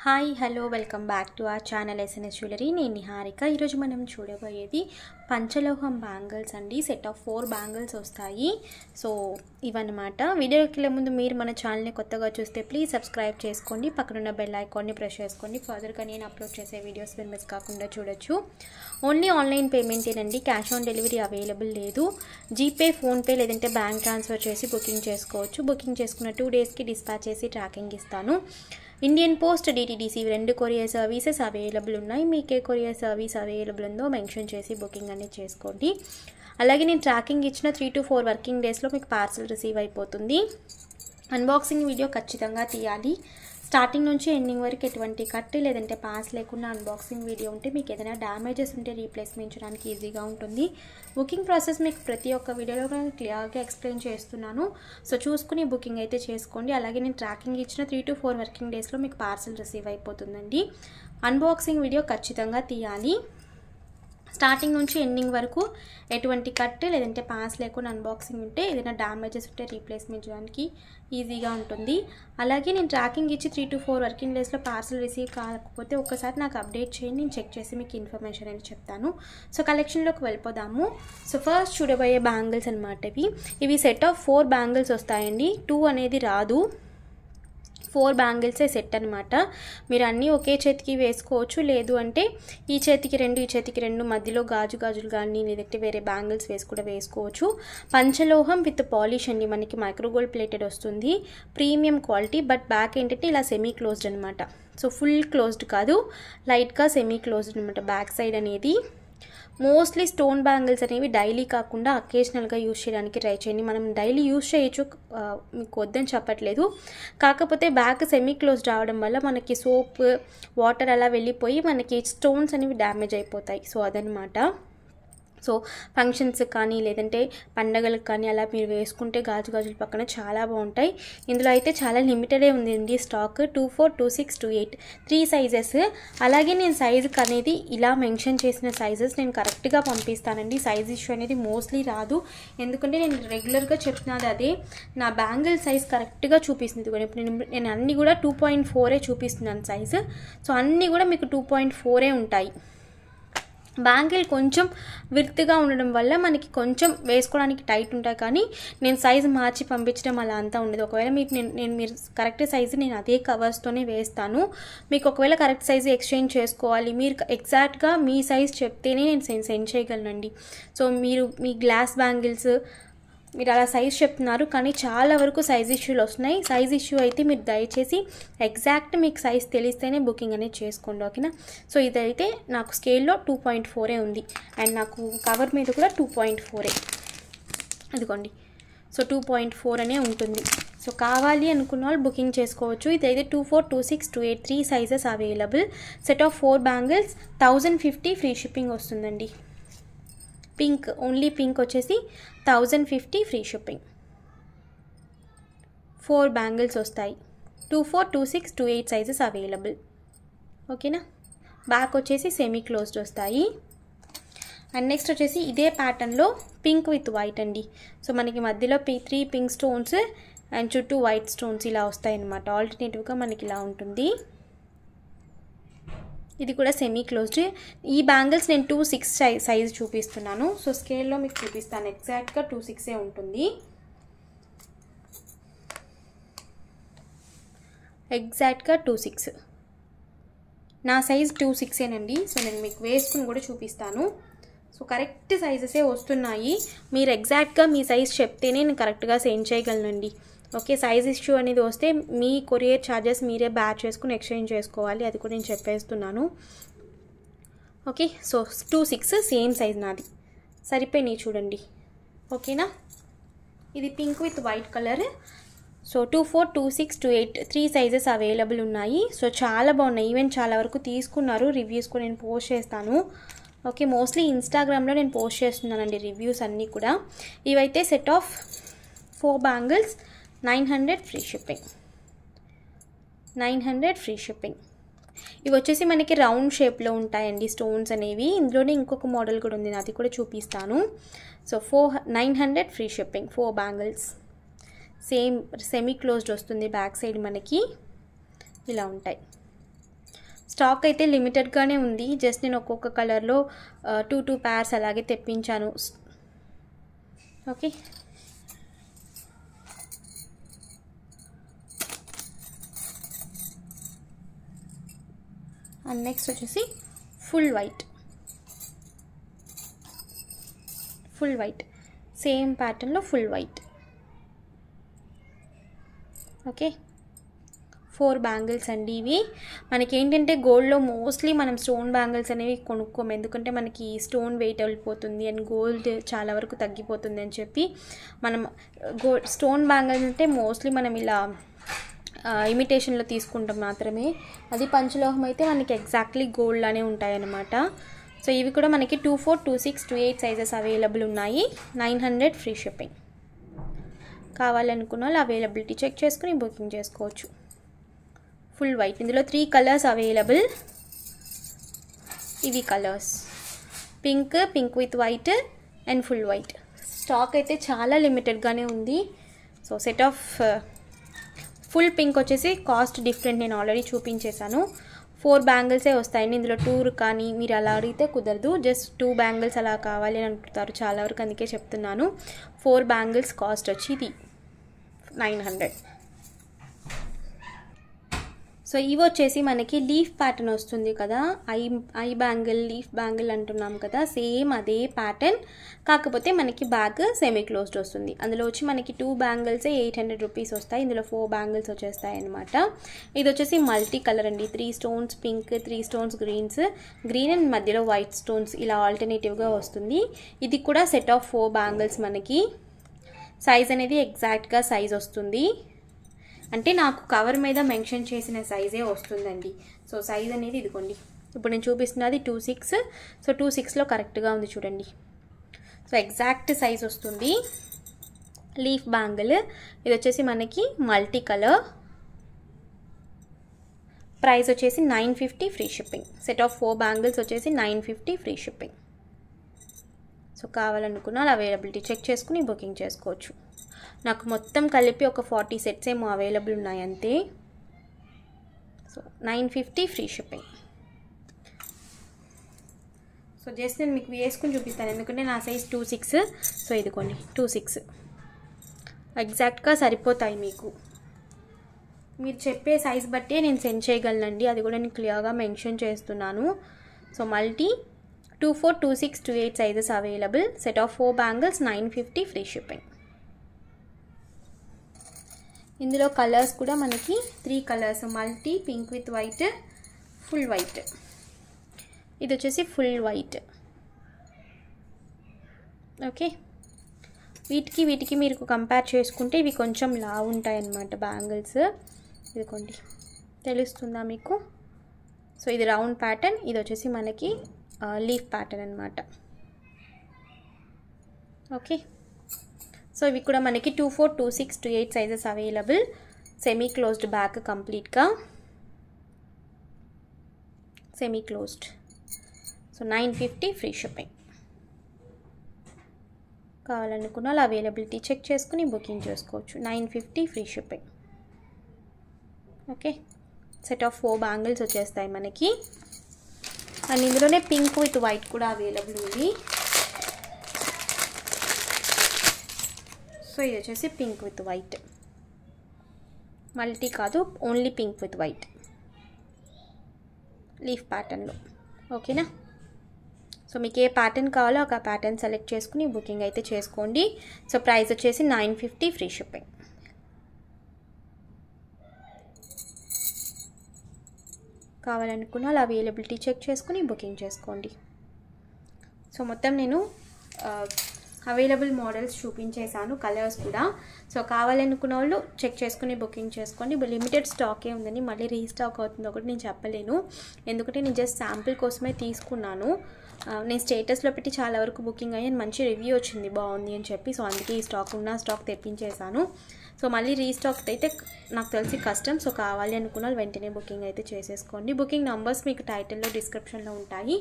Hi hello welcome back to our channel SNS jewellery. నేను నిహారిక. ఈరోజు మనం చూడబోయేది పంచలోహం బ్యాంగిల్స్ అండి. సెట్ ఆఫ్ 4 బ్యాంగిల్స్ వస్తాయి. సో ఇవన్నమాట. వీడియోకి వెళ్ళే ముందు మీరు మన ఛానల్ని కొత్తగా చూస్తే ప్లీజ్ సబ్స్క్రైబ్ చేసుకోండి. పక్కనున్న బెల్ ఐకాన్ని ప్రెస్ చేసుకోండి. ఫర్దర్గా నేను అప్లోడ్ చేసే వీడియోస్ మీరు మిస్ కాకుండా చూడొచ్చు. ఓన్లీ ఆన్లైన్ పేమెంటేనండి. క్యాష్ ఆన్ డెలివరీ అవైలబుల్ లేదు. జీపే, ఫోన్పే లేదంటే బ్యాంక్ ట్రాన్స్ఫర్ చేసి బుకింగ్ చేసుకోవచ్చు. బుకింగ్ చేసుకున్న 2 డేస్కి డిస్పాచ్ చేసి ట్రాకింగ్ ఇస్తాను. Indian post, DTDC 2 courier services available ఉన్నాయి. మీకే కొరియర్ సర్వీస్ అవైలబుల్ ఉందో మెన్షన్ చేసి బుకింగ్ అనేది చేసుకోండి. అలాగే నేను ట్రాకింగ్ ఇచ్చిన 3 to 4 వర్కింగ్ డేస్లో మీకు పార్సల్ రిసీవ్ అయిపోతుంది. అన్బాక్సింగ్ వీడియో ఖచ్చితంగా తీయాలి. స్టార్టింగ్ నుంచి ఎండింగ్ వరకు ఎటువంటి కట్ లేదంటే పాస్ లేకుండా అన్బాక్సింగ్ వీడియో ఉంటే మీకు ఏదైనా డ్యామేజెస్ ఉంటే రీప్లేస్మెంట్ చేయడానికి ఈజీగా ఉంటుంది. బుకింగ్ ప్రాసెస్ మీకు ప్రతి ఒక్క వీడియోలో క్లియర్గా ఎక్స్ప్లెయిన్ చేస్తున్నాను. సో చూసుకుని బుకింగ్ అయితే చేసుకోండి. అలాగే నేను ట్రాకింగ్ ఇచ్చిన 3 to 4 వర్కింగ్ డేస్లో మీకు పార్సల్ రిసీవ్ అయిపోతుందండి. అన్బాక్సింగ్ వీడియో ఖచ్చితంగా తీయాలి. స్టార్టింగ్ నుంచి ఎండింగ్ వరకు ఎటువంటి కట్ లేదంటే పాస్ లేకుండా అన్బాక్సింగ్ ఉంటే ఏదైనా డ్యామేజెస్ ఉంటే రీప్లేస్మెంట్ చేయడానికి ఈజీగా ఉంటుంది. అలాగే నేను ట్రాకింగ్ ఇచ్చి 3 to 4 వర్కింగ్ డేస్లో పార్సల్ రిసీవ్ కాకపోతే ఒక్కసారి నాకు అప్డేట్ చేయండి. నేను చెక్ చేసి మీకు ఇన్ఫర్మేషన్ అనేది చెప్తాను. సో కలెక్షన్లోకి వెళ్ళిపోదాము. సో ఫస్ట్ చూడబోయే బ్యాంగిల్స్ అనమాట ఇవి సెట్ ఆఫ్ 4 బ్యాంగిల్స్ వస్తాయండి. 2 అనేది రాదు. 4 బ్యాంగిల్సే సెట్ అనమాట. మీరు అన్నీ ఒకే చేతికి వేసుకోవచ్చు. లేదు అంటే ఈ చేతికి 2 ఈ చేతికి 2 మధ్యలో గాజులు కానీ లేదంటే వేరే బ్యాంగిల్స్ కూడా వేసుకోవచ్చు. పంచలోహం విత్ పాలిష్ అండి. మనకి మైక్రోగోల్డ్ ప్లేటెడ్ వస్తుంది. Premium quality. బట్ బ్యాక్ ఏంటంటే ఇలా సెమీ క్లోజ్డ్ అనమాట. సో ఫుల్ క్లోజ్డ్ కాదు, లైట్గా సెమీ క్లోజ్డ్ అనమాట బ్యాక్ సైడ్ అనేది. మోస్ట్లీ స్టోన్ బ్యాంగిల్స్ అనేవి డైలీ కాకుండా అకేషనల్గా యూజ్ చేయడానికి ట్రై చేయండి. మనం డైలీ యూజ్ చేయొచ్చు, మీకు వద్దని చెప్పట్లేదు. కాకపోతే బ్యాక్ సెమీ క్లోజ్ రావడం వల్ల మనకి సోప్, వాటర్ అలా వెళ్ళిపోయి మనకి స్టోన్స్ అనేవి డ్యామేజ్ అయిపోతాయి. సో అదనమాట. సో ఫంక్షన్స్ కానీ లేదంటే పండగలకు కానీ అలా మీరు వేసుకుంటే గాజుల పక్కన చాలా బాగుంటాయి. ఇందులో అయితే చాలా లిమిటెడే ఉంది స్టాక్. 24, 26, 28 3 సైజెస్. అలాగే నేను సైజుకి అనేది ఇలా మెన్షన్ చేసిన సైజెస్ నేను కరెక్ట్గా పంపిస్తానండి. సైజ్ ఇష్యూ అనేది మోస్ట్లీ రాదు. ఎందుకంటే నేను రెగ్యులర్గా చెప్తున్నది అదే. నా బ్యాంగిల్ సైజ్ కరెక్ట్గా చూపిస్తుంది. ఇప్పుడు నేను అన్నీ కూడా 2.4 చూపిస్తున్నాను సైజు. సో అన్నీ కూడా మీకు 2.4 ఉంటాయి. బ్యాంగిల్ కొంచెం విర్త్గా ఉండడం వల్ల మనకి కొంచెం వేసుకోవడానికి టైట్ ఉంటాయి. కానీ నేను సైజు మార్చి పంపించడం అలా అంతా ఉండదు. ఒకవేళ మీకు మీరు కరెక్ట్ సైజు నేను అదే కవర్స్తోనే వేస్తాను. మీకు ఒకవేళ కరెక్ట్ సైజు ఎక్స్చేంజ్ చేసుకోవాలి, మీరు ఎగ్జాక్ట్గా మీ సైజ్ చెప్తేనే నేను సెండ్ చేయగలనండి. సో మీరు మీ గ్లాస్ బ్యాంగిల్స్ మీరు అలా సైజ్ చెప్తున్నారు కానీ చాలా వరకు సైజ్ ఇష్యూలు వస్తున్నాయి. సైజ్ ఇష్యూ అయితే మీరు దయచేసి ఎగ్జాక్ట్ మీకు సైజ్ తెలిస్తేనే బుకింగ్ అనేది చేసుకోండి, ఓకేనా. సో ఇదైతే నాకు స్కేల్లో 2.4 ఉంది. అండ్ నాకు కవర్ మీద కూడా 2.4 అదిగోండి. సో 2.4 అనే ఉంటుంది. సో కావాలి అనుకున్న వాళ్ళు బుకింగ్ చేసుకోవచ్చు. ఇదైతే 24, 26, 28 3 sizes available. Set of 4 bangles 1050 free shipping వస్తుందండి. పింక్, ఓన్లీ పింక్ వచ్చేసి 1050 ఫ్రీ షిప్పింగ్. 4 బ్యాంగిల్స్ వస్తాయి. 24, 26, 28 సైజెస్ అవైలబుల్, ఓకేనా. బ్యాక్ వచ్చేసి సెమీ క్లోజ్డ్ వస్తాయి. అండ్ నెక్స్ట్ వచ్చేసి ఇదే ప్యాటర్న్లో పింక్ విత్ వైట్ అండి. సో మనకి మధ్యలో 3 పింక్ స్టోన్స్ అండ్ చుట్టూ వైట్ స్టోన్స్ ఇలా వస్తాయి అన్నమాట. ఆల్టర్నేటివ్గా మనకి ఇలా ఉంటుంది. ఇది కూడా సెమీ క్లోజ్డ్. ఈ బ్యాంగిల్స్ నేను 26 సైజ్ చూపిస్తున్నాను. సో స్కేల్లో మీకు చూపిస్తాను. ఎగ్జాక్ట్గా 26 ఉంటుంది. ఎగ్జాక్ట్గా 26. నా సైజ్ 26ఏనండి. సో నేను మీకు వేసుకుని కూడా చూపిస్తాను. సో కరెక్ట్ సైజెసే వస్తున్నాయి. మీరు ఎగ్జాక్ట్గా మీ సైజ్ చెప్తేనే నేను కరెక్ట్గా సెండ్ చేయగలనండి, ఓకే. సైజ్ ఇష్యూ అనేది వస్తే మీ కొరియర్ ఛార్జెస్ మీరే బ్యాక్ చేసుకుని ఎక్స్చేంజ్ చేసుకోవాలి. అది కూడా నేను చెప్పేస్తున్నాను, ఓకే. సో 26 సేమ్ సైజ్ నాది. సరిపోయినాయి చూడండి, ఓకేనా. ఇది pink with white colour. So 24, 26, 28 3 sizes available ఉన్నాయి. సో చాలా బాగున్నాయి. ఈవెన్ చాలా వరకు తీసుకున్నారు. రివ్యూస్ కూడా నేను పోస్ట్ చేస్తాను, ఓకే. మోస్ట్లీ ఇన్స్టాగ్రామ్లో నేను పోస్ట్ చేస్తున్నానండి రివ్యూస్ అన్నీ కూడా. ఇవైతే set of 4 bangles 900 free shipping. 900 free shipping. ఇవి వచ్చేసి మనకి రౌండ్ షేప్లో ఉంటాయండి స్టోన్స్ అనేవి. ఇందులోనే ఇంకొక మోడల్ కూడా ఉంది, అది కూడా చూపిస్తాను. So 900 free shipping. 4 bangles same semi closed వస్తుంది. బ్యాక్ సైడ్ మనకి ఇలా ఉంటాయి. స్టాక్ అయితే లిమిటెడ్గానే ఉంది. జస్ట్ నేను ఒక్కొక్క కలర్లో 2 pairs అలాగే తెప్పించాను. ఓకే, అండ్ నెక్స్ట్ వచ్చేసి ఫుల్ వైట్ సేమ్ ప్యాటర్న్లో ఫుల్ వైట్. ఓకే, 4 బ్యాంగిల్స్ అండి ఇవి. మనకి ఏంటంటే గోల్డ్లో మోస్ట్లీ మనం స్టోన్ బ్యాంగిల్స్ అనేవి కొనుక్కోము, ఎందుకంటే మనకి స్టోన్ వెయిట్ వెళ్ళిపోతుంది అండ్ గోల్డ్ చాలా వరకు తగ్గిపోతుంది అని చెప్పి మనం స్టోన్ బ్యాంగిల్స్ అంటే మోస్ట్లీ మనం ఇలా ఇమిటేషన్లో తీసుకుంటాం మాత్రమే. అది పంచలోహం అయితే మనకి ఎగ్జాక్ట్లీ గోల్డ్ లానే ఉంటాయన్నమాట. సో ఇవి కూడా మనకి 24, 26, 28 సైజెస్ అవైలబుల్ ఉన్నాయి. 900 ఫ్రీ షిప్పింగ్. కావాలనుకున్న వాళ్ళు అవైలబిలిటీ చెక్ చేసుకుని బుకింగ్ చేసుకోవచ్చు. ఫుల్ వైట్, ఇందులో 3 కలర్స్ అవైలబుల్. ఇవి colours pink with white and full white. Stock అయితే చాలా లిమిటెడ్గానే ఉంది. So set of full pink వచ్చేసి కాస్ట్ డిఫరెంట్, నేను ఆల్రెడీ చూపించేశాను. 4 బ్యాంగిల్సే వస్తాయండి ఇందులో. 2 కానీ మీరు అలా అడిగితే కుదరదు, జస్ట్ 2 బ్యాంగిల్స్ అలా కావాలి అని అనుకుంటారు చాలా వరకు, అందుకే చెప్తున్నాను. 4 బ్యాంగిల్స్ కాస్ట్ వచ్చి ఇది 900. సో ఇవి వచ్చేసి మనకి లీఫ్ ప్యాటర్న్ వస్తుంది కదా, ఐ బ్యాంగిల్ లీఫ్ బ్యాంగిల్ అంటున్నాం కదా, సేమ్ అదే ప్యాటర్న్, కాకపోతే మనకి బ్యాగ్ సెమీ క్లోజ్డ్ వస్తుంది. అందులో వచ్చి మనకి 2 బ్యాంగిల్సే 800 రూపీస్ వస్తాయి. ఇందులో 4 బ్యాంగిల్స్ వచ్చేస్తాయి అనమాట. ఇది వచ్చేసి మల్టీ కలర్ అండి. 3 stones pink, 3 stones green and మధ్యలో వైట్ స్టోన్స్ ఇలా ఆల్టర్నేటివ్గా వస్తుంది. ఇది కూడా సెట్ ఆఫ్ 4 బ్యాంగిల్స్. మనకి సైజ్ అనేది ఎగ్జాక్ట్గా సైజ్ వస్తుంది, అంటే నాకు కవర్ మీద మెన్షన్ చేసిన సైజే వస్తుందండి. సో సైజ్ అనేది ఇదిగోండి, ఇప్పుడు నేను చూపిస్తున్నది 26. సో 26లో కరెక్ట్గా ఉంది చూడండి. సో ఎగ్జాక్ట్ సైజ్ వస్తుంది. లీఫ్ బ్యాంగిల్ ఇది వచ్చేసి మనకి మల్టీ కలర్. ప్రైస్ వచ్చేసి 950 free shipping. Set of 4 bangles వచ్చేసి 950 ఫ్రీ షిప్పింగ్. సో కావాలనుకున్న అవైలబిలిటీ చెక్ చేసుకుని బుకింగ్ చేసుకోవచ్చు. నాకు మొత్తం కలిపి ఒక 40 సెట్స్ ఏమో అవైలబుల్ ఉన్నాయి అంతే. So 950 free shipping. So just నేను మీకు వేసుకుని చూపిస్తాను, ఎందుకంటే నా సైజ్ 26. సో ఇదిగోండి 26 ఎగ్జాక్ట్గా సరిపోతాయి మీకు. మీరు చెప్పే సైజ్ బట్టే నేను సెండ్ చేయగలనండి, అది కూడా నేను క్లియర్గా మెన్షన్ చేస్తున్నాను. So multi 24, 26, 28 sizes available. Set of 4 bangles 950 free shipping. ఇందులో కలర్స్ కూడా మనకి 3 colours, multi pink with white, full white. ఇది వచ్చేసి ఫుల్ వైట్. ఓకే, వీటికి మీరు కంపేర్ చేసుకుంటే ఇవి కొంచెం లావు ఉంటాయి అన్నమాట బ్యాంగిల్స్. ఇదిగోండి తెలుస్తుందా మీకు? సో ఇది రౌండ్ ప్యాటర్న్, ఇది వచ్చేసి మనకి లీఫ్ ప్యాటర్న్ అన్నమాట. ఓకే, సో ఇవి కూడా మనకి 24, 26, 28 sizes available. Semi closed back, కంప్లీట్గా semi closed. So 950 free shipping. కావాలనుకున్న వాళ్ళు అవైలబిలిటీ చెక్ చేసుకుని బుకింగ్ చేసుకోవచ్చు. 950 free shipping. Okay, set of 4 bangles వచ్చేస్తాయి మనకి. అండ్ ఇందులోనే పింక్ విత్ వైట్ కూడా అవైలబుల్ ఉంది. సో ఇది వచ్చేసి పింక్ విత్ వైట్, మల్టీ కాదు, only pink with white leaf ప్యాటర్న్లో. ఓకేనా? సో మీకు ఏ ప్యాటర్న్ కావాలో ఒక ప్యాటర్న్ సెలెక్ట్ చేసుకుని బుకింగ్ అయితే చేసుకోండి. సో ప్రైస్ వచ్చేసి 950 ఫ్రీ షిప్పింగ్. కావాలనుకున్న వాళ్ళు అవైలబిలిటీ చెక్ చేసుకుని బుకింగ్ చేసుకోండి. సో మొత్తం నేను అవైలబుల్ మోడల్స్ చూపించేశాను, కలర్స్ కూడా. సో కావాలనుకున్న వాళ్ళు చెక్ చేసుకుని బుకింగ్ చేసుకోండి. లిమిటెడ్ స్టాకే ఉందని మళ్ళీ రీస్టాక్ అవుతుందో ఒకటి నేను చెప్పలేను, ఎందుకంటే నేను జస్ట్ శాంపిల్ కోసమే తీసుకున్నాను. నేను స్టేటస్లో పెట్టి చాలా వరకు బుకింగ్ అయ్యి మంచి రివ్యూ వచ్చింది, బాగుంది అని చెప్పి. సో అందుకే ఈ స్టాక్ తెప్పించేశాను. సో మళ్ళీ రీస్టాక్ అయితే నాకు తెలిసి కష్టం. సో కావాలి అనుకున్న వెంటనే బుకింగ్ అయితే చేసేసుకోండి. బుకింగ్ నెంబర్స్ మీకు టైటిల్లో డిస్క్రిప్షన్లో ఉంటాయి.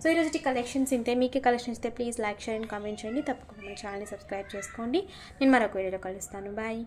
సో ఈరోజు కలెక్షన్స్ ఇంతే. మీకు కలెక్షన్స్ ఇస్తే please like, share and comment చేయండి. తప్పకుండా మన ఛానల్ని సబ్స్క్రైబ్ చేసుకోండి. నేను మరొక వీడియోలో కలుస్తాను. బాయ్.